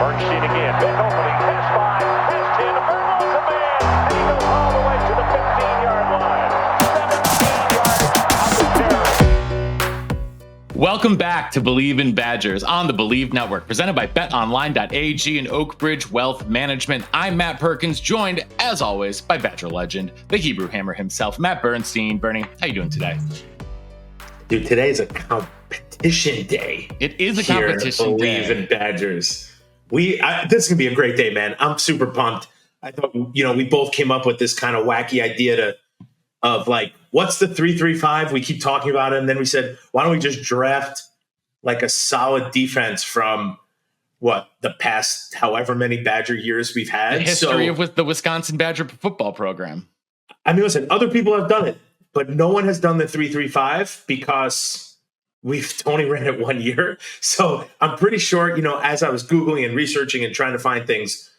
Berkshire again. Big opening. Pass 5. Pass 10. Vermont's a man. And he goes all the way to the 15-yard line. 17 yards of the carry. Welcome back to Believe in Badgers on the Believe Network, presented by betonline.ag and Oakbridge Wealth Management. I'm Matt Perkins, joined, as always, by Badger legend, the Hebrew Hammer himself, Matt Bernstein. Bernie, how you doing today? Dude, today is a competition day. It is a competition day. Believe in Badgers. This is gonna be a great day, man. I'm super pumped. I thought, we both came up with this kind of wacky idea of like, what's the 3-3-5? We keep talking about it, and then we said, why don't we just draft like a solid defense from the past however many Badger years we've had? The history of the Wisconsin Badger football program. I mean, listen, other people have done it, but no one has done the 3-3-5 because we've only ran it 1 year. So I'm pretty sure, as I was Googling and researching and trying to find things,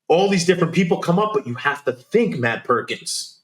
all these different people come up, but you have to think, Matt Perkins.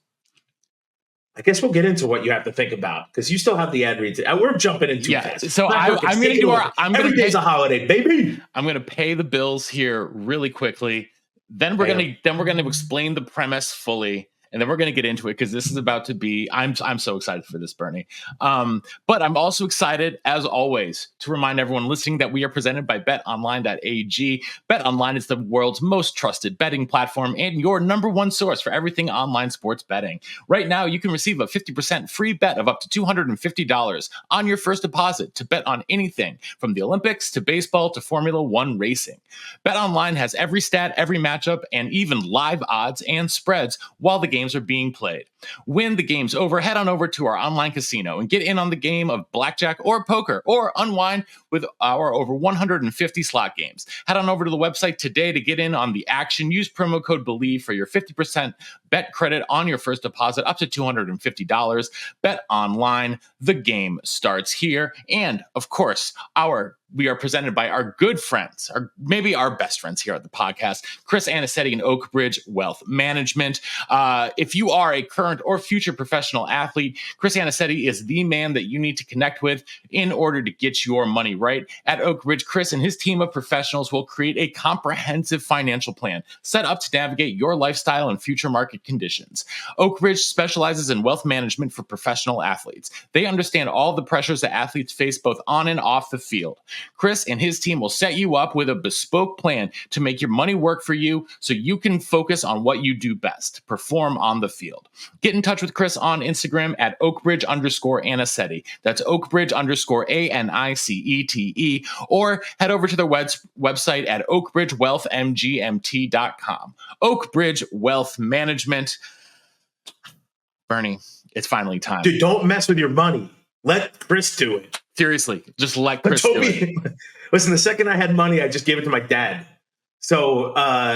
I guess we'll get into what you have to think about because you still have the ad reads. We're jumping in too fast. So I'm going to do every day's a holiday, baby. I'm going to pay the bills here really quickly. Then we're going to explain the premise fully. And then we're going to get into it because this is about to be, I'm so excited for this, Bernie. But I'm also excited, as always, to remind everyone listening that we are presented by betonline.ag. BetOnline is the world's most trusted betting platform and your number one source for everything online sports betting. Right now, you can receive a 50% free bet of up to $250 on your first deposit to bet on anything from the Olympics to baseball to Formula One racing. BetOnline has every stat, every matchup, and even live odds and spreads while the games are being played. When the game's over, head on over to our online casino and get in on the game of blackjack or poker or unwind with our over 150 slot games. Head on over to the website today to get in on the action. Use promo code BELIEVE for your 50% bet credit on your first deposit up to $250. Bet online. The game starts here. And of course, we are presented by our good friends, or maybe our best friends here at the podcast, Chris Anicetti and Oakbridge Wealth Management. If you are a current or future professional athlete, Chris Anicetti is the man that you need to connect with in order to get your money right. At Oakbridge, Chris and his team of professionals will create a comprehensive financial plan set up to navigate your lifestyle and future market conditions. Oakbridge specializes in wealth management for professional athletes. They understand all the pressures that athletes face both on and off the field. Chris and his team will set you up with a bespoke plan to make your money work for you so you can focus on what you do best, perform on the field. Get in touch with Chris on Instagram at Oakbridge_Anicetti. That's Oakbridge_ANICETE, or head over to their website at oakbridgewealthmgmt.com. Oakbridge Wealth Management. Bernie, it's finally time. Dude, don't mess with your money. Let Chris do it. Seriously, just let Chris do it. Listen, the second I had money, I just gave it to my dad. So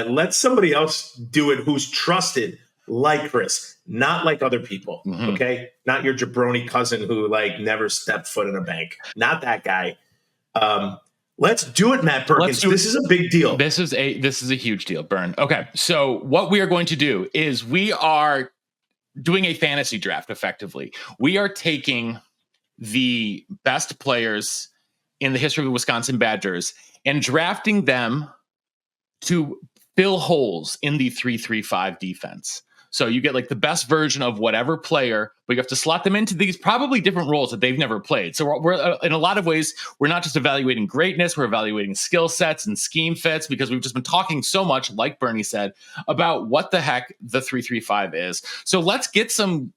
let somebody else do it who's trusted like Chris, not like other people, okay? Not your jabroni cousin who never stepped foot in a bank. Not that guy. Let's do it, Matt Perkins. This is a big deal. This is a huge deal, Bern. Okay, so what we are going to do is we are doing a fantasy draft, effectively. We are taking the best players in the history of the Wisconsin Badgers and drafting them to fill holes in the 3-3-5 defense. So you get the best version of whatever player, but you have to slot them into these probably different roles that they've never played. So we're in a lot of ways, we're not just evaluating greatness, we're evaluating skill sets and scheme fits, because we've just been talking so much, like Bernie said, about what the heck the 3-3-5 is. So let's get some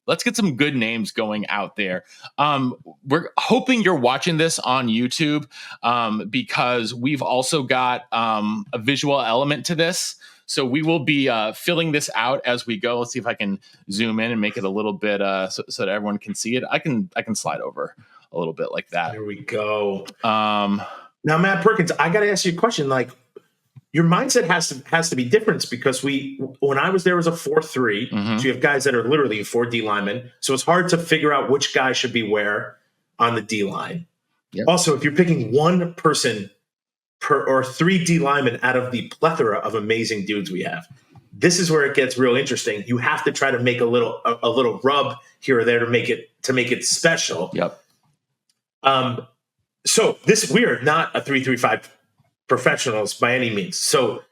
good names going out there. We're hoping you're watching this on YouTube because we've also got a visual element to this. So we will be filling this out as we go. Let's see if I can zoom in and make it a little bit so that everyone can see it. I can slide over a little bit like that. There we go. Now, Matt Perkins, I got to ask you a question. Your mindset has to be different because when I was there, it was a 4-3. So you have guys that are literally 4 D linemen. So it's hard to figure out which guy should be where on the D line. Yep. Also, if you're picking one person or 3 D linemen out of the plethora of amazing dudes we have, this is where it gets real interesting. You have to try to make a little rub here or there to make it special. Yep. So we are not a 3-3-5 professionals by any means. So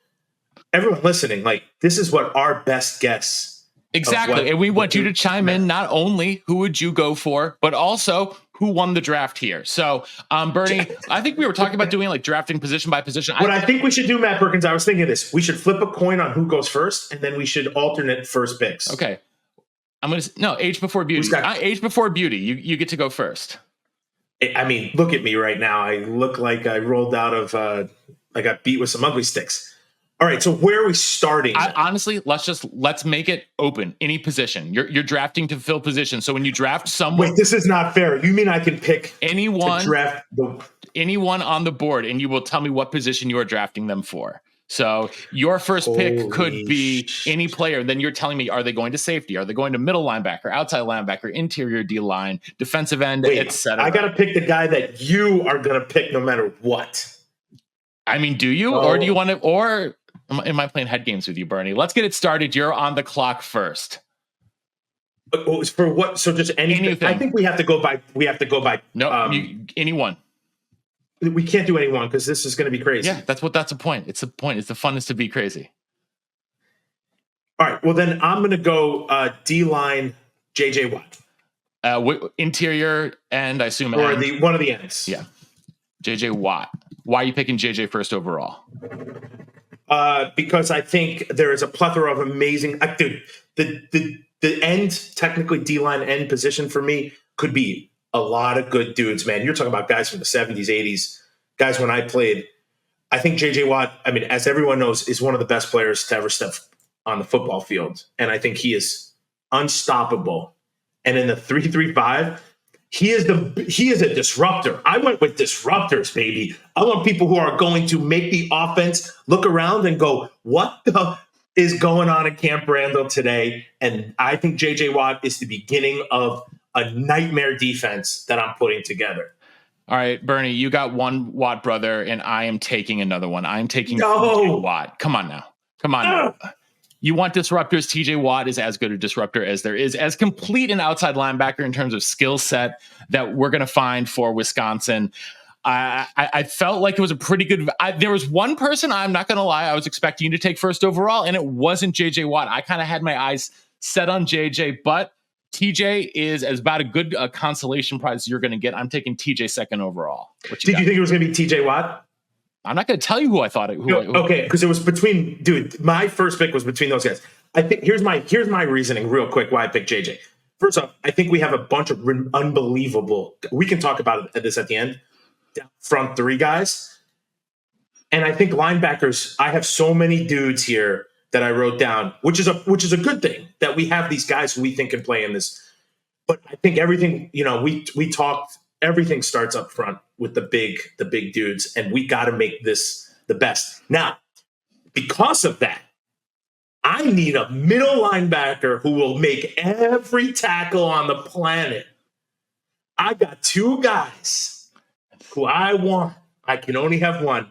everyone listening, like, this is what our best guess. Exactly. And we want you to chime in, not only who would you go for, but also who won the draft here. So, Bernie, I think we were talking about doing like drafting position by position. What I think we should do, Matt Perkins, I was thinking of this. We should flip a coin on who goes first, and then we should alternate first picks. Okay. Age before beauty. Age before beauty. You get to go first. I mean, look at me right now. I look like I rolled out of, I got beat with some ugly sticks. All right, so where are we starting? Honestly, let's make it open. Any position. You're drafting to fill position. So when you draft someone, wait, this is not fair. You mean I can pick anyone to draft anyone on the board, and you will tell me what position you are drafting them for. So your first pick could be any player. Then you're telling me, are they going to safety? Are they going to middle linebacker, outside linebacker, interior D line, defensive end, etc.? I got to pick the guy that you are going to pick no matter what. I mean, do you, or do you want to, or am I playing head games with you, Bernie? Let's get it started. You're on the clock first. For what? So just anything. I think we have to go by. No, anyone. We can't do anyone because this is going to be crazy. Yeah, that's the point. It's the point. It's the fun is to be crazy. All right. Well, then I'm going to go D-line J.J. Watt. Interior end, I assume. Or one of the ends. Yeah. J.J. Watt. Why are you picking J.J. first overall? Because I think there is a plethora of amazing... dude, the end, technically D-line end position for me could be a lot of good dudes, man. You're talking about guys from the 70s, 80s, guys when I played. I think J.J. Watt, I mean, as everyone knows, is one of the best players to ever step on the football field. And I think he is unstoppable. And in the 3-3-5, he is a disruptor. I went with disruptors, baby. I want people who are going to make the offense look around and go, what the is going on at Camp Randall today? And I think J.J. Watt is the beginning of a nightmare defense that I'm putting together. All right, Bernie, you got one Watt brother, and I am taking another one. I'm taking TJ Watt. Come on now. You want disruptors. TJ Watt is as good a disruptor as there is, as complete an outside linebacker in terms of skill set that we're going to find for Wisconsin. I felt like it was a pretty good. There was one person, I'm not going to lie, I was expecting you to take first overall, and it wasn't JJ Watt. I kind of had my eyes set on JJ, but TJ is as about a good consolation prize as you're going to get. I'm taking TJ second overall. Did you think it was going to be TJ Watt? I'm not going to tell you who I thought it. Okay, because it was between, dude. My first pick was between those guys. I think here's my reasoning, real quick, why I picked JJ. First off, I think we have a bunch of unbelievable. We can talk about this at the end. Front three guys, and I think linebackers. I have so many dudes here that I wrote down, which is a good thing that we have these guys who we think can play in this. But I think everything, we talked. Everything starts up front with the big dudes, and we got to make this the best. Now, because of that, I need a middle linebacker who will make every tackle on the planet. I got two guys who I want. I can only have one.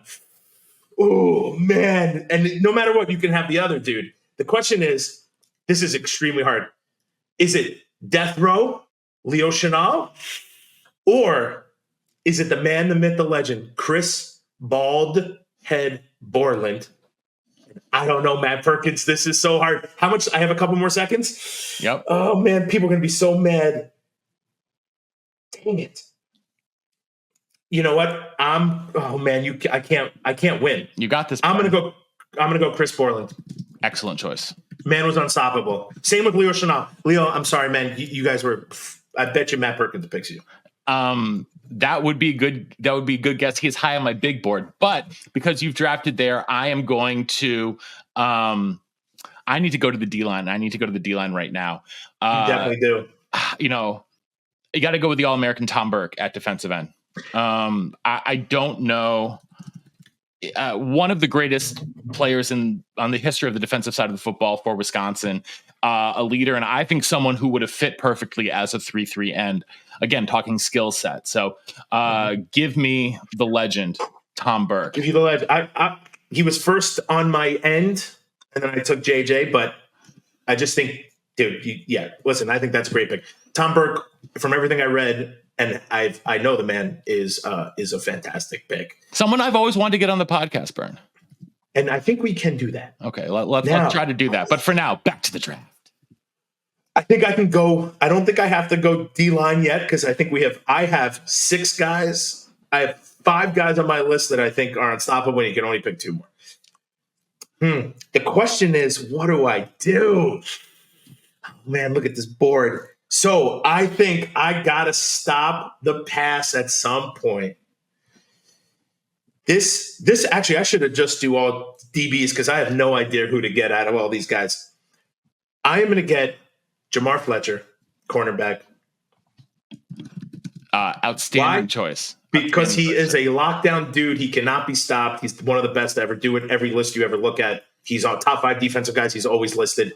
Oh, man. And no matter what, you can have the other dude. The question is, this is extremely hard. Is it Death Row, Leo Chenal? Or is it the man, the myth, the legend, Chris Bald Head Borland? I don't know, Matt Perkins. This is so hard. How much? I have a couple more seconds. Yep. Oh, man. People are going to be so mad. Dang it. You know what? I can't win. You got this. I'm gonna go Chris Borland. Excellent choice. Man was unstoppable. Same with Leo Chenal. Leo, I'm sorry, man. You guys were. I bet you Matt Perkins picks you. That would be good. That would be a good guess. He's high on my big board, but because you've drafted there, I am going to. I need to go to the D line. I need to go to the D line right now. You definitely do. You got to go with the All-American Tom Burke at defensive end. I don't know. One of the greatest players on the history of the defensive side of the football for Wisconsin, a leader, and I think someone who would have fit perfectly as a 3-3 end. Again, talking skill set. So give me the legend, Tom Burke. Give you the legend. He was first on my end, and then I took JJ, but I just think, dude, listen, I think that's a great pick. Tom Burke, from everything I read, and I know the man is a fantastic pick. Someone I've always wanted to get on the podcast, Bern. And I think we can do that. Okay, let's try to do that. But for now, back to the draft. I think I can go. I don't think I have to go D-line yet because I think I have 6 guys. I have 5 guys on my list that I think are unstoppable, and you can only pick 2 more. The question is, what do I do? Oh, man, look at this board. So I think I got to stop the pass at some point. This actually, I should have just do all DBs because I have no idea who to get out of all these guys. I am going to get Jamar Fletcher, cornerback. Outstanding choice. Because he is a lockdown dude. He cannot be stopped. He's one of the best to ever do it. Every list you ever look at, he's on top 5 defensive guys. He's always listed.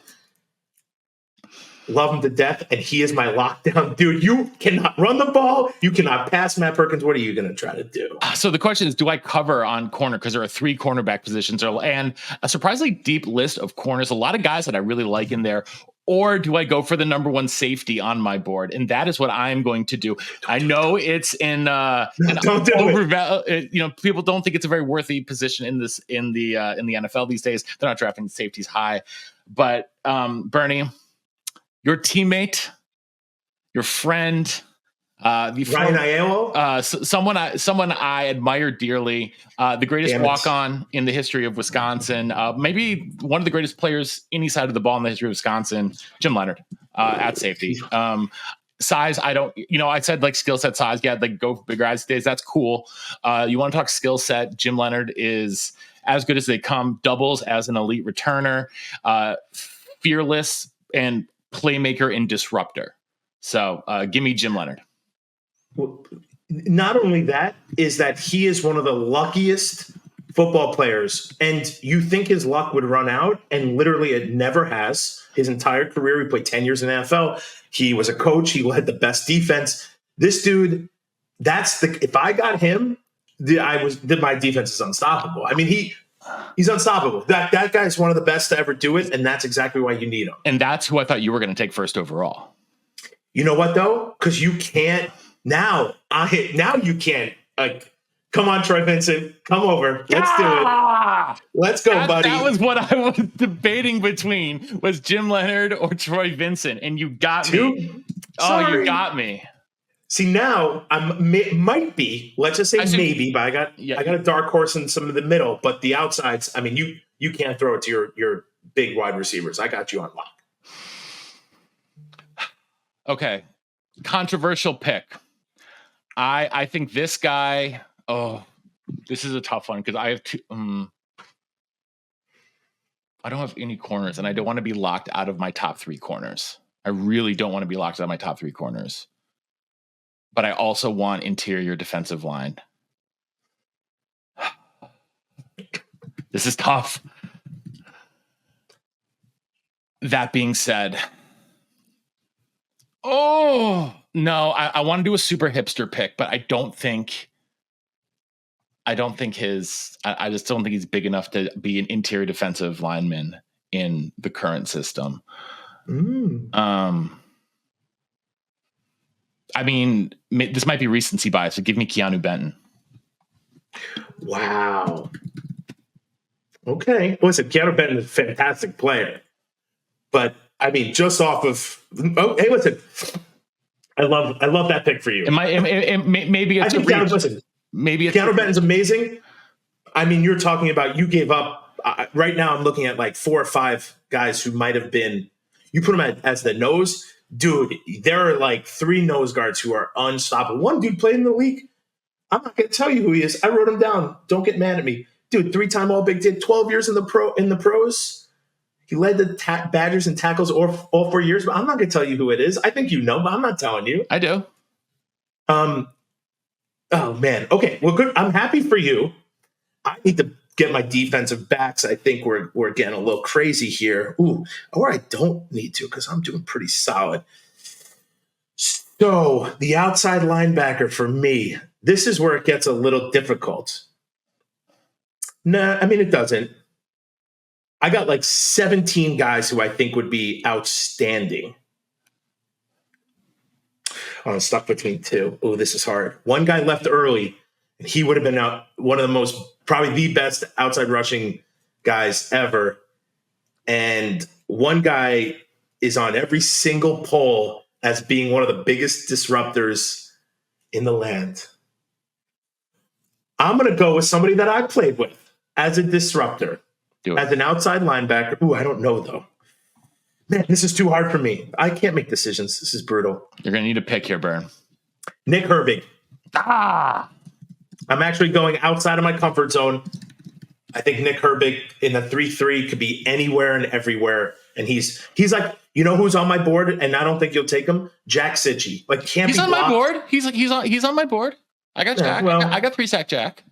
Love him to death, and he is my lockdown dude. You cannot run the ball. You cannot pass Matt Perkins. What are you going to try to do? So the question is, do I cover on corner? Because there are 3 cornerback positions and a surprisingly deep list of corners. A lot of guys that I really like in there. Or do I go for the number 1 safety on my board? And that is what I'm going to do. I know it's in people don't think it's a very worthy position in the NFL these days. They're not drafting safeties high. But Bernie, your teammate, your friend, Ryan Aiello, someone I admire dearly, the greatest walk-on in the history of Wisconsin, maybe one of the greatest players any side of the ball in the history of Wisconsin, Jim Leonard, at safety. Size, I said like skill set size, yeah, like go for bigger guys days. That's cool. You want to talk skill set? Jim Leonard is as good as they come. Doubles as an elite returner, fearless and playmaker and disruptor. So give me Jim Leonard. Well, not only that, is that he is one of the luckiest football players, and you think his luck would run out, and literally it never has. His entire career, he played 10 years in the NFL. He was a coach. He led the best defense. This dude, if I got him, my defense is unstoppable. I mean, he's unstoppable. That guy's one of the best to ever do it, and that's exactly why you need him. And that's who I thought you were going to take first overall. You know what, though? Because you can't. Now you can't. Like, come on, Troy Vincent, come over. Let's do it. Let's go, buddy. That was what I was debating between, was Jim Leonard or Troy Vincent, and you got me. Oh, you got me. See, now might be. Let's just say maybe, but I got a dark horse in some of the middle, but the outsides. I mean, you can't throw it to your big wide receivers. I got you on lock. Okay, controversial pick. I think this guy. Oh, this is a tough one because I have 2. I don't have any corners, and I don't want to be locked out of my top 3 corners. I really don't want to be locked out of my top 3 corners. But I also want interior defensive line. This is tough. That being said, I want to do a super hipster pick, but I just don't think he's big enough to be an interior defensive lineman in the current system. I mean, this might be recency bias, but give me Keanu Benton. Wow. Okay. Listen, Keanu Benton is a fantastic player. But, I mean, just off of – hey, listen. I love that pick for you. Maybe it's Keanu Benton's amazing. I mean, you're talking about you gave up right now I'm looking at like 4 or 5 guys who might have been – you put them as the nose – dude, there are like 3 nose guards who are unstoppable. One dude played in the league. I'm not going to tell you who he is. I wrote him down. Don't get mad at me. Dude, 3-time All-Big Ten, 12 years in the pros. He led the Badgers in tackles all 4 years, but I'm not going to tell you who it is. I think you know, but I'm not telling you. I do. Oh, man. Okay, well, good. I'm happy for you. I need to get my defensive backs. I think we're getting a little crazy here. Ooh, or I don't need to because I'm doing pretty solid. So the outside linebacker for me, this is where it gets a little difficult. Nah, I mean, it doesn't. I got like 17 guys who I think would be outstanding. Oh, I'm stuck between two. Oh, this is hard. One guy left early, and he would have been one of the most, probably the best outside rushing guys ever. And one guy is on every single poll as being one of the biggest disruptors in the land. I'm going to go with somebody that I played with as a disruptor, as an outside linebacker. Ooh, I don't know, though. Man, this is too hard for me. I can't make decisions. This is brutal. You're going to need a pick here, Burn. Nick Herbig. I'm actually going outside of my comfort zone. I think Nick Herbig in the 3-3 could be anywhere and everywhere. And he's like, you know who's on my board, and I don't think you'll take him? Jack Sitchie. Like, can't he's be on blocked. my board. He's on my board. I got Jack. Well, I got 3-sack Jack.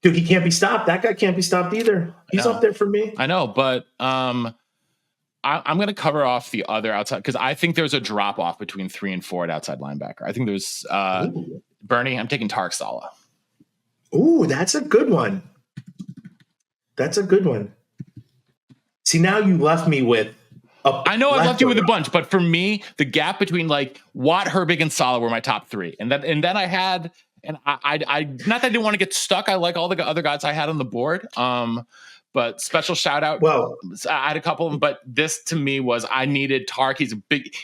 Dude, he can't be stopped. That guy can't be stopped either. He's up there for me. I know, but I'm going to cover off the other outside because I think there's a drop off between 3 and 4 at outside linebacker. I think there's Bernie. I'm taking Tarek Saleh. Ooh, that's a good one. See, now you left me with I know I left you with a bunch, but for me, the gap between like Watt, Herbig, and Saleh were my top 3. And then I had, and I not that I didn't want to get stuck. I like all the other guys I had on the board. But special shout out. Well, I had a couple of them, but this to me was I needed Tark. He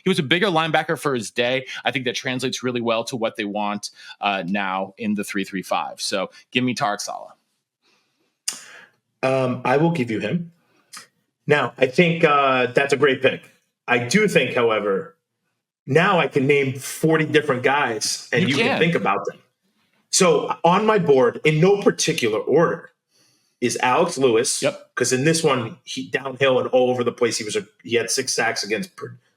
was a bigger linebacker for his day. I think that translates really well to what they want now in the 3-3-5. So give me Tarek Saleh. I will give you him. Now, I think that's a great pick. I do think, however, now I can name 40 different guys and you can think about them. So on my board, in no particular order, is Alex Lewis. Yep. Because in this one, he downhill and all over the place. He had 6 sacks against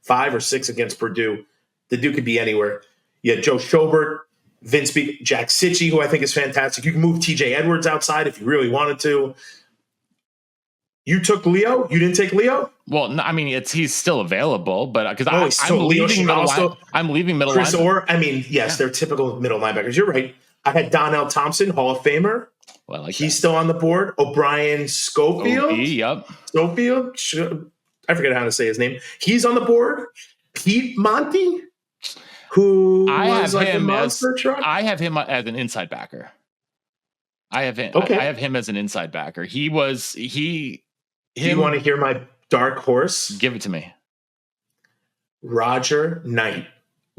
5 or 6 against Purdue. The dude could be anywhere. You had Joe Schobert, Vince B, Jack Sitchie, who I think is fantastic. You can move TJ Edwards outside if you really wanted to. You took Leo? You didn't take Leo? Well, no, I mean, he's still available, but because I'm leaving middle Chris line. Orr. I mean, yes, they're typical middle linebackers. You're right. I had Donnell Thompson, Hall of Famer. Well, he's still on the board. O'Brien Schofield. Yep. Schofield. I forget how to say his name. He's on the board. Pete Monty, who was like a monster truck. I have him as an inside backer. I have him as an inside backer. Do you want to hear my dark horse? Give it to me. Roger Knight.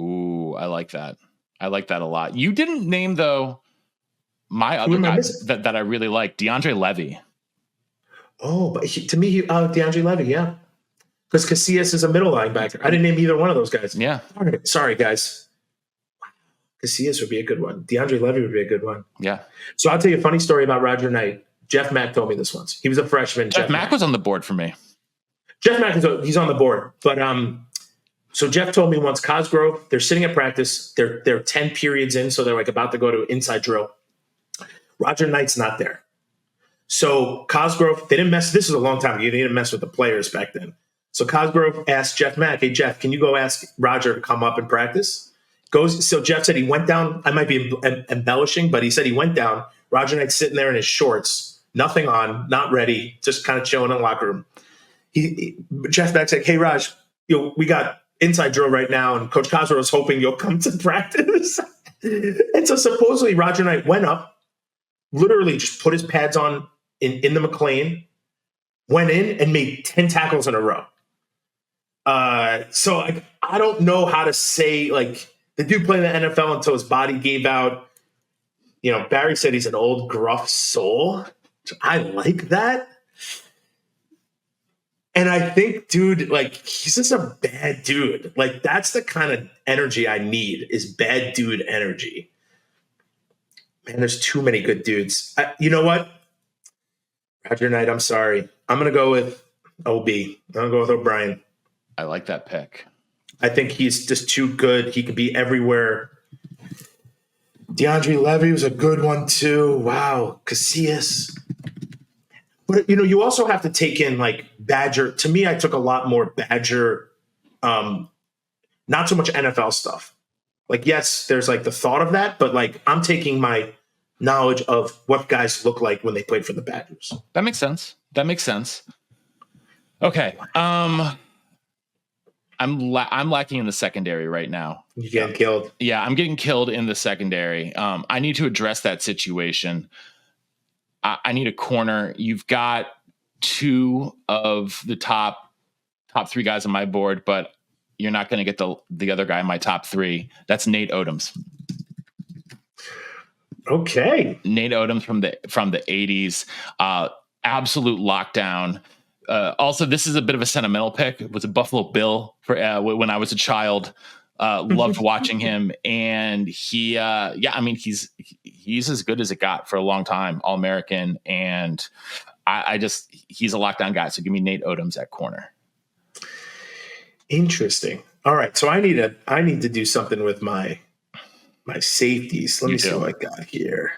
Ooh, I like that. I like that a lot. You didn't name, though, my other guy that I really like, DeAndre Levy. Oh, but DeAndre Levy, yeah. Because Casillas is a middle linebacker. I didn't name either one of those guys. Yeah. Sorry, guys. Casillas would be a good one. DeAndre Levy would be a good one. Yeah. So I'll tell you a funny story about Roger Knight. Jeff Mack told me this once. He was a freshman. Jeff Mack was on the board for me. Jeff Mack he's on the board. But so Jeff told me once, Cosgrove, they're sitting at practice. They're 10 periods in, so they're like about to go to inside drill. Roger Knight's not there. So Cosgrove, they didn't mess. This is a long time ago. You didn't mess with the players back then. So Cosgrove asked Jeff Mack, "Hey Jeff, can you go ask Roger to come up and practice?" So Jeff said he went down. I might be embellishing, but he said he went down. Roger Knight's sitting there in his shorts, nothing on, not ready, just kind of chilling in the locker room. Jeff Mack said, "Hey Raj, we got inside drill right now, and Coach Cosgrove was hoping you'll come to practice." And so supposedly Roger Knight went up, literally just put his pads on in the McLean, went in and made 10 tackles in a row. So I don't know how to say, like, the dude played in the NFL until his body gave out. Barry said he's an old gruff soul. I like that. And I think, dude, like, he's just a bad dude. Like, that's the kind of energy I need, is bad dude energy. Man, there's too many good dudes. You know what? Roger Knight, I'm sorry. I'm going to go with OB. I'm going to go with O'Brien. I like that pick. I think he's just too good. He could be everywhere. DeAndre Levy was a good one, too. Wow. Casillas. But, you also have to take in, like, Badger. To me, I took a lot more Badger, not so much NFL stuff. Like, yes, there's, like, the thought of that, but, like, I'm taking my knowledge of what guys look like when they played for the Badgers. That makes sense. Okay. I'm lacking in the secondary right now. You getting killed? Yeah, I'm getting killed in the secondary. I need to address that situation. I need a corner. You've got two of the top three guys on my board, but you're not going to get the other guy in my top three. That's Nate Odoms. Okay. Nate Odoms from the 80s. Absolute lockdown. Also, this is a bit of a sentimental pick. It was a Buffalo Bill for when I was a child. Loved watching him, and he's as good as it got for a long time, All-American, and he's a lockdown guy. So give me Nate Odoms at corner. Interesting. All right, so I need to do something with my safeties. Let me see what I got here.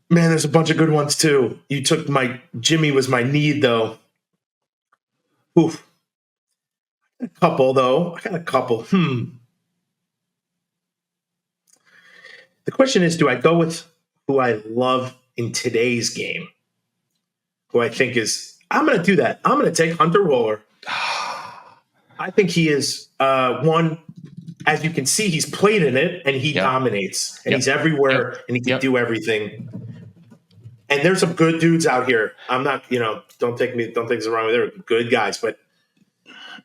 Man, there's a bunch of good ones too. You took Jimmy was my need though. Oof. I got a couple. The question is, do I go with who I love in today's game? Who I think is, I'm going to do that. I'm going to take Hunter Roller. I think he is one, as you can see, he's played in it and he dominates and he's everywhere and he can do everything. And there's some good dudes out here. I'm not, don't take this the wrong way. They're good guys, but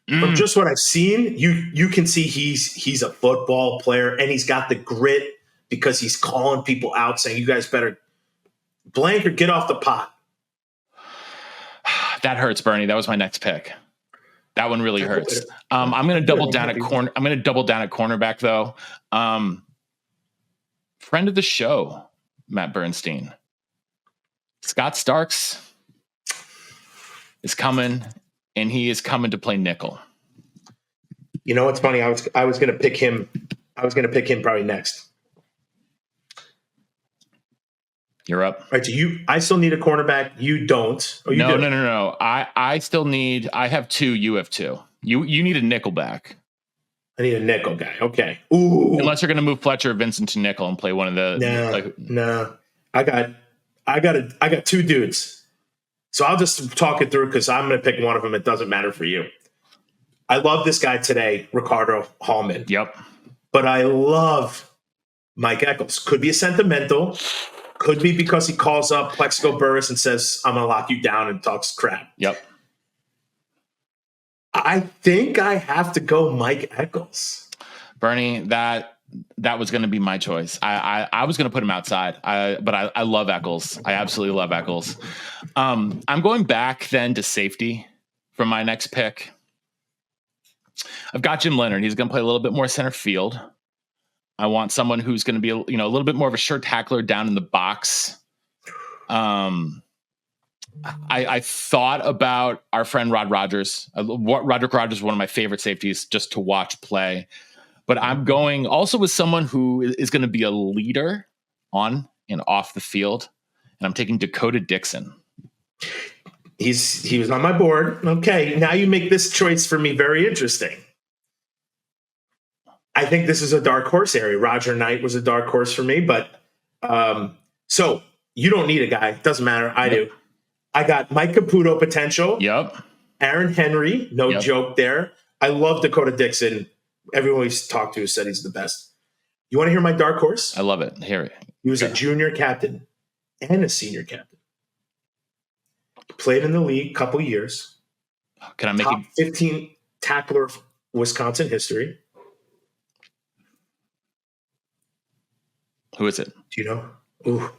from just what I've seen, you can see he's a football player and he's got the grit because he's calling people out saying, you guys better blank or get off the pot. That hurts, Bernie. That was my next pick. That one really hurts. I'm going to double down at corner. I'm going to double down at cornerback though. Friend of the show, Matt Bernstein. Scott Starks is coming, and he is coming to play nickel. You know what's funny? I was going to pick him. I was going to pick him probably next. You're up. All right, so I still need a cornerback. You don't. Oh, you do. No. I still need. I have two. You have two. You need a nickel back. I need a nickel guy. Okay. Ooh. Unless you're going to move Fletcher or Vincent to nickel and play one of the. No. I got two dudes. So I'll just talk it through because I'm going to pick one of them. It doesn't matter for you. I love this guy today, Ricardo Hallman. Yep. But I love Mike Eccles. Could be a sentimental. Could be because he calls up Plexico Burris and says, I'm going to lock you down and talks crap. Yep. I think I have to go Mike Eccles. Bernie, that was going to be my choice. I was going to put him outside, but I love Eccles. I absolutely love Eccles. I'm going back then to safety for my next pick. I've got Jim Leonard. He's going to play a little bit more center field. I want someone who's going to be a little bit more of a sure tackler down in the box. I thought about our friend Rod Rodgers. Roderick Rodgers is one of my favorite safeties just to watch play. But I'm going also with someone who is going to be a leader on and off the field. And I'm taking Dakota Dixon. He was on my board. Okay, now you make this choice for me very interesting. I think this is a dark horse area. Roger Knight was a dark horse for me, but so you don't need a guy. Doesn't matter. I do. I got Mike Caputo potential. Yep. Aaron Henry, no joke there. I love Dakota Dixon. Everyone we've talked to said he's the best. You want to hear my dark horse? I love it. Hear it. He was a junior captain and a senior captain. Played in the league a couple years. Can I make Top 15 tackler of Wisconsin history. Who is it? Do you know? Ooh.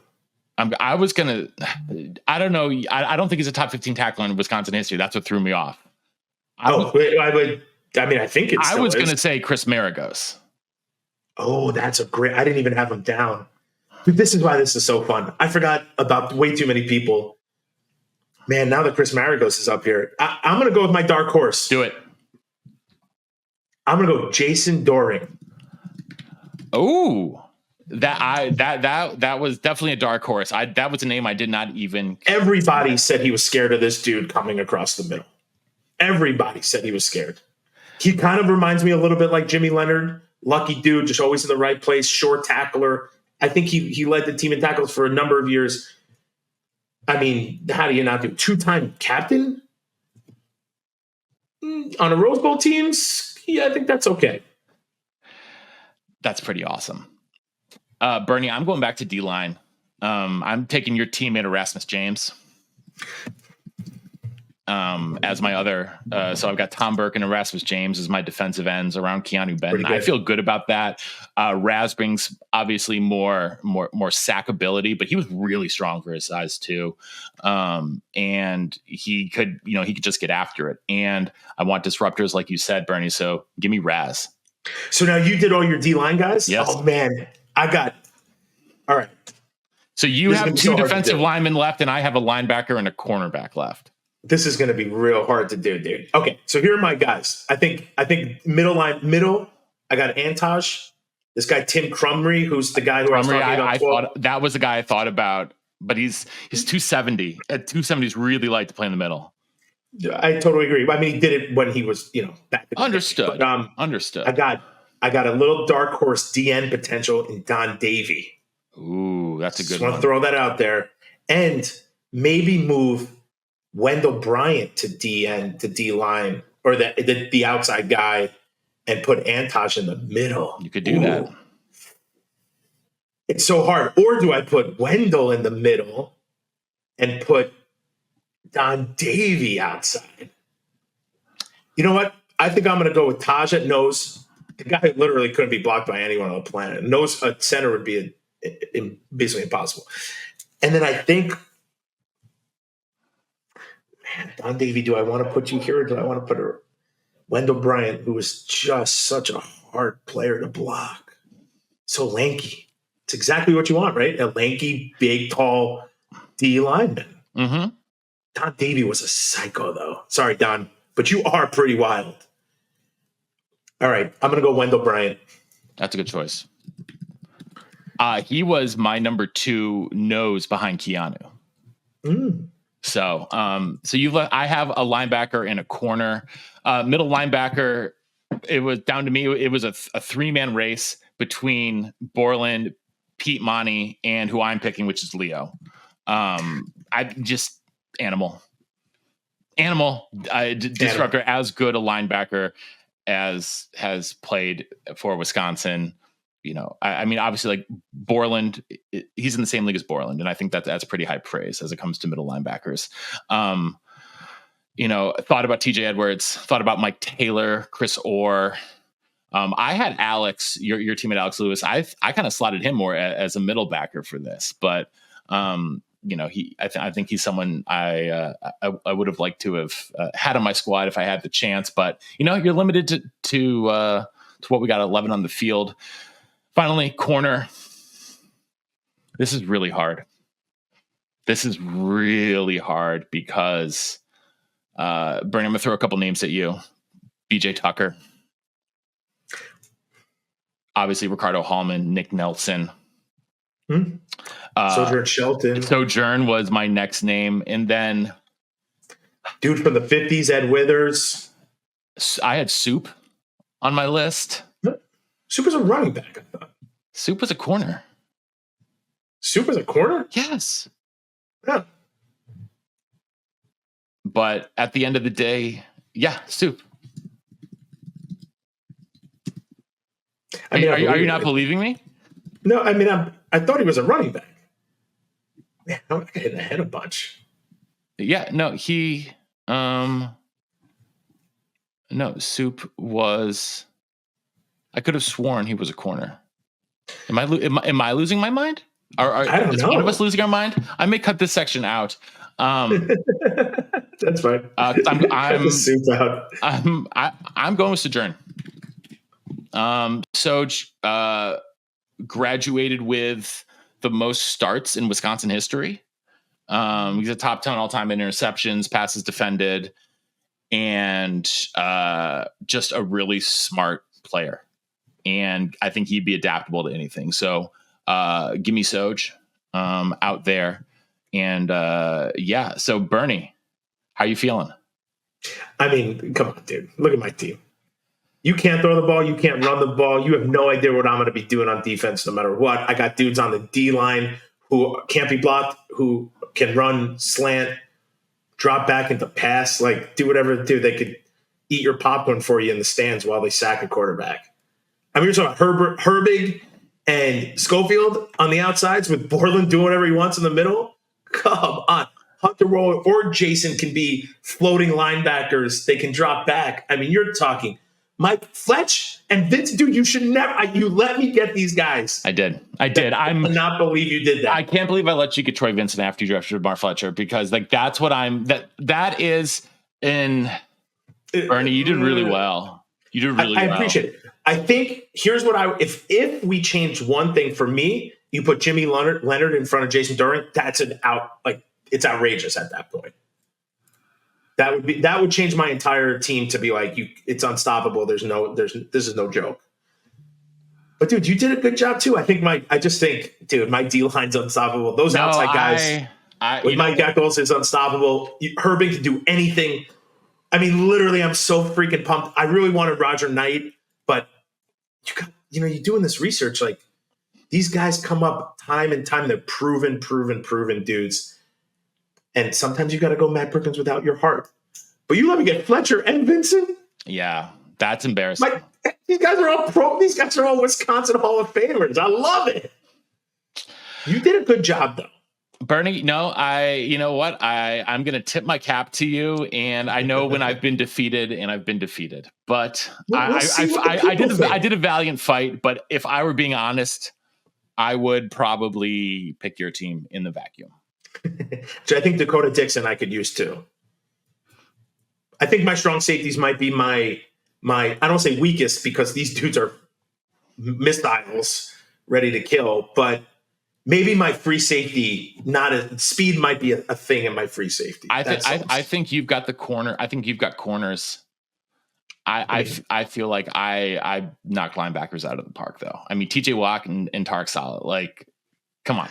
I don't know. I don't think he's a top 15 tackler in Wisconsin history. That's what threw me off. I think it's. I was going to say Chris Maragos. Oh, that's a great. I didn't even have him down. Dude, this is why this is so fun. I forgot about way too many people. Man, now that Chris Maragos is up here, I'm going to go with my dark horse. Do it. I'm going to go Jason Doring. Oh, that was definitely a dark horse. That was a name I did not even. Everybody said he was scared of this dude coming across the middle. Everybody said he was scared. He kind of reminds me a little bit like Jimmy Leonard. Lucky dude, just always in the right place, short tackler. I think he led the team in tackles for a number of years. I mean, how do you not do? Two-time captain? On the Rose Bowl teams, yeah, I think that's okay. That's pretty awesome. Bernie, I'm going back to D-line. I'm taking your teammate Erasmus James as my other. So I've got Tom Burke and Erasmus James as my defensive ends around Keanu Benton. I feel good about that. Raz brings obviously more sackability, but he was really strong for his size too. And he could just get after it. And I want disruptors like you said, Bernie. So give me Raz. So now you did all your D-line guys? Yes. Oh man, all right. So you have two defensive linemen left, and I have a linebacker and a cornerback left. This is going to be real hard to do, dude. Okay, so here are my guys. I think middle. I got Antaj. This guy Tim Crumry, who's the guy who I was talking about. I thought that was the guy I thought about, but he's 270. At 270 is really light to play in the middle. I totally agree. I mean, he did it when he was, back. Understood. But, understood. I got a little dark horse DN potential in Don Davey. Ooh, that's a good one. Just want to throw that out there, and maybe move Wendell Bryant to DN to D line or the outside guy, and put Antaj in the middle. You could do that. It's so hard. Or do I put Wendell in the middle and put Don Davey outside? You know what? I think I'm going to go with Taj at nose. The guy literally couldn't be blocked by anyone on the planet. Nose at center would be basically impossible. And then I think, man, Don Davey, do I want to put you here, or do I want to put Wendell Bryant, who was just such a hard player to block? So lanky. It's exactly what you want, right? A lanky, big, tall D lineman. Mm-hmm. Don Davey was a psycho, though. Sorry, Don, but you are pretty wild. All right, I'm going to go Wendell Bryant. That's a good choice. He was my number 2 nose behind Keanu. So I have a linebacker and a corner. Middle linebacker, it was down to me. It was a 3-man race between Borland, Pete Monty, and who I'm picking, which is Leo. Disruptor, as good a linebacker as has played for Wisconsin. I mean, obviously, like Borland, he's in the same league as Borland, and I think that's pretty high praise as it comes to middle linebackers. Thought about TJ Edwards, thought about Mike Taylor, Chris Orr. I had Alex, your teammate Alex Lewis. I kind of slotted him more as a middle backer for this, but I think he's someone I would have liked to have had on my squad if I had the chance. But you're limited to what we got 11 on the field. Finally, corner. This is really hard. Because Bernie, I'm going to throw a couple names at you. BJ Tucker. Obviously, Ricardo Hallman, Nick Nelson. Sojourn Shelton. Sojourn was my next name. And then dude from the 50s, Ed Withers. I had Soup on my list. Soup was a running back, I thought. Soup was a corner. Soup was a corner? Yes. Yeah. But at the end of the day, yeah, Soup. Are you not believing me? No, I mean, I thought he was a running back. Man, I'm hitting the head a bunch. Yeah, no, Soup was. I could have sworn he was a corner. Am I losing my mind? I don't know. Is one of us losing our mind? I may cut this section out. That's fine. I'm Soup out. I'm going with Sojourn. Soj graduated with the most starts in Wisconsin history. He's a top 10 all-time in interceptions, passes defended, and just a really smart player. And I think he'd be adaptable to anything. So give me Soj out there. And so Bernie, how you feeling? I mean, come on, dude. Look at my team. You can't throw the ball. You can't run the ball. You have no idea what I'm going to be doing on defense no matter what. I got dudes on the D-line who can't be blocked, who can run, slant, drop back into pass, like do whatever they do. They could eat your popcorn for you in the stands while they sack a quarterback. I mean, you're talking about Herbig and Schofield on the outsides with Borland doing whatever he wants in the middle. Come on. Hunter Roller or Jason can be floating linebackers. They can drop back. I mean, you're talking Mike Fletch and Vince. Dude, you should never. You let me get these guys. I did. I cannot believe you did that. I can't believe I let you get Troy Vincent after you drafted Mark Fletcher, because like that's what that is in Bernie. You did really well. You did really well. I appreciate it. I think here's what if we change one thing for me, you put Jimmy Leonard in front of Jason Durant. That's it's outrageous at that point. That would change my entire team to be like, it's unstoppable. This is no joke. But dude, you did a good job too. I just think, my D line's unstoppable. Those outside guys with Mike Eccles is unstoppable. Herbig can do anything. I mean, literally, I'm so freaking pumped. I really wanted Roger Knight, but you're doing this research. Like, these guys come up time and time. They're proven dudes. And sometimes you got to go Matt Perkins without your heart. But you let me get Fletcher and Vincent. Yeah, that's embarrassing. These guys are all pro. These guys are all Wisconsin Hall of Famers. I love it. You did a good job, though. Bernie, you know what? I'm going to tip my cap to you, and I know when I've been defeated, and I've been defeated. But I did a valiant fight. But if I were being honest, I would probably pick your team in the vacuum. So I think Dakota Dixon I could use too. I think my strong safeties might be my I don't say weakest, because these dudes are missiles ready to kill, but maybe my free safety, speed might be a thing in my free safety. I think you've got the corner. I think you've got corners. I feel like I knock linebackers out of the park, though. I mean, TJ Watt and Tarek Saleh, like, come on.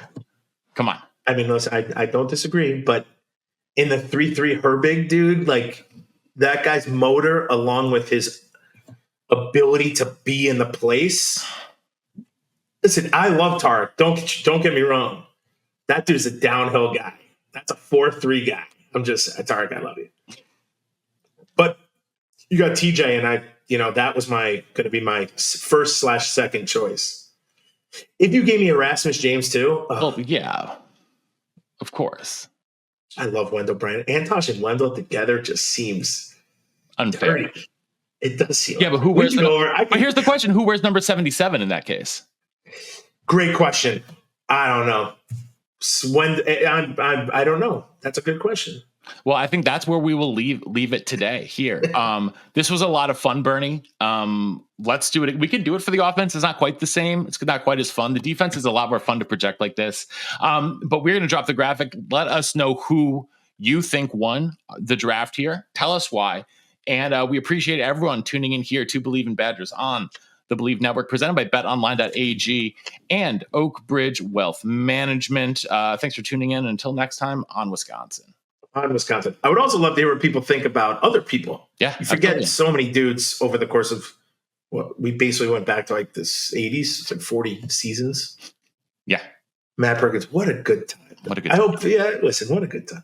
I mean, listen, I don't disagree, but in the 3-3 Herbig, dude, like, that guy's motor along with his ability to be in the place. Listen, I love Tarek. Don't get me wrong. That dude's a downhill guy. That's a 4-3 guy. Tarek, I love you. But you got TJ, and that was going to be my first/second choice. If you gave me Erasmus James too. Yeah. Of course. I love Wendell Brandon. Antosh and Wendell together just seems unfair. Dirty. It does seem. Yeah, but who wears but here's the question. Who wears number 77 in that case? Great question. I don't know. I don't know. That's a good question. Well, I think that's where we will leave it today here. This was a lot of fun, Bernie. Let's do it. We can do it for the offense. It's not quite the same. It's not quite as fun. The defense is a lot more fun to project like this. But we're going to drop the graphic. Let us know who you think won the draft here. Tell us why. And we appreciate everyone tuning in here to Believe in Badgers on the Believe Network, presented by betonline.ag and Oak Bridge Wealth Management. Thanks for tuning in. Until next time, on Wisconsin. On Wisconsin. I would also love to hear what people think about other people. Yeah. You forget so many dudes over the course of we basically went back to like the 80s. It's like 40 seasons. Yeah. Matt Perkins, what a good time. What a good time. Listen, what a good time.